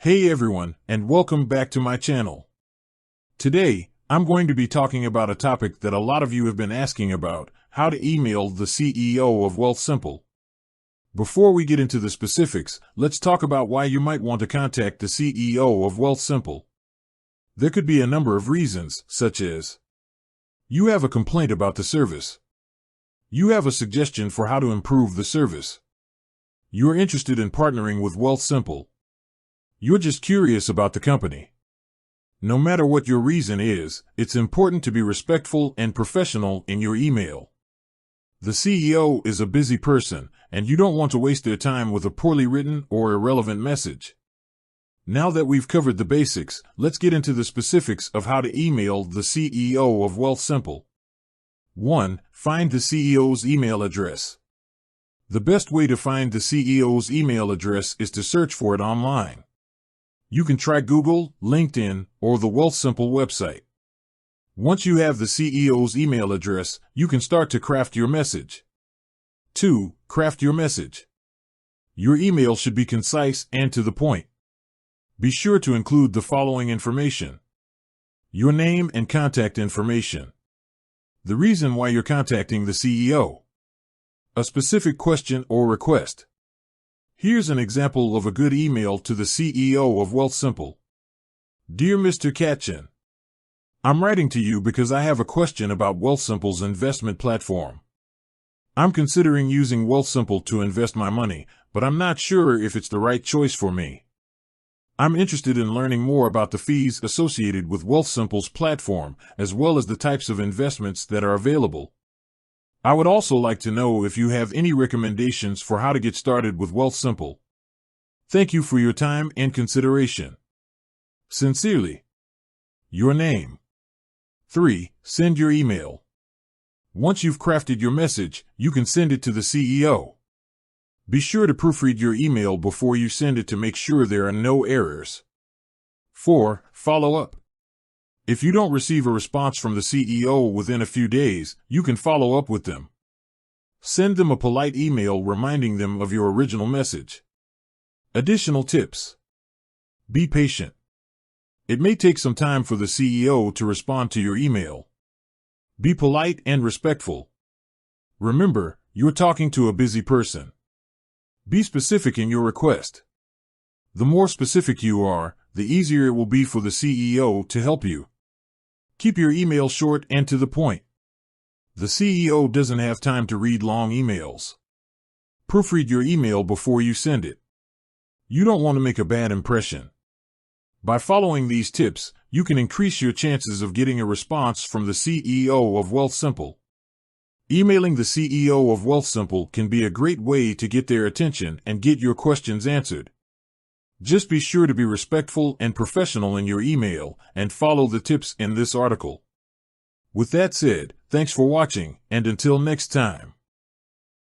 Hey everyone, and welcome back to my channel. Today, I'm going to be talking about a topic that a lot of you have been asking about: how to email the CEO of Wealthsimple. Before we get into the specifics, let's talk about why you might want to contact the CEO of Wealthsimple. There could be a number of reasons, such as you have a complaint about the service. You have a suggestion for how to improve the service. You're interested in partnering with Wealthsimple. You're just curious about the company. No matter what your reason is, it's important to be respectful and professional in your email. The CEO is a busy person, and you don't want to waste their time with a poorly written or irrelevant message. Now that we've covered the basics, let's get into the specifics of how to email the CEO of Wealthsimple. 1. Find the CEO's email address. The best way to find the CEO's email address is to search for it online. You can try Google, LinkedIn, or the Wealthsimple website. Once you have the CEO's email address, you can start to craft your message. 2. Craft your message. Your email should be concise and to the point. Be sure to include the following information: your name and contact information, the reason why you're contacting the CEO, a specific question or request. Here's an example of a good email to the CEO of Wealthsimple. Dear Mr. Katchen, I'm writing to you because I have a question about Wealthsimple's investment platform. I'm considering using Wealthsimple to invest my money, but I'm not sure if it's the right choice for me. I'm interested in learning more about the fees associated with Wealthsimple's platform, as well as the types of investments that are available. I would also like to know if you have any recommendations for how to get started with Wealthsimple. Thank you for your time and consideration. Sincerely, your name. 3. Send your email. Once you've crafted your message, you can send it to the CEO. Be sure to proofread your email before you send it to make sure there are no errors. 4. Follow up. If you don't receive a response from the CEO within a few days, you can follow up with them. Send them a polite email reminding them of your original message. Additional tips: be patient. It may take some time for the CEO to respond to your email. Be polite and respectful. Remember, you're talking to a busy person. Be specific in your request. The more specific you are, the easier it will be for the CEO to help you. Keep your email short and to the point. The CEO doesn't have time to read long emails. Proofread your email before you send it. You don't want to make a bad impression. By following these tips, you can increase your chances of getting a response from the CEO of Wealthsimple. Emailing the CEO of Wealthsimple can be a great way to get their attention and get your questions answered. Just be sure to be respectful and professional in your email and follow the tips in this article. With that said, thanks for watching, and until next time.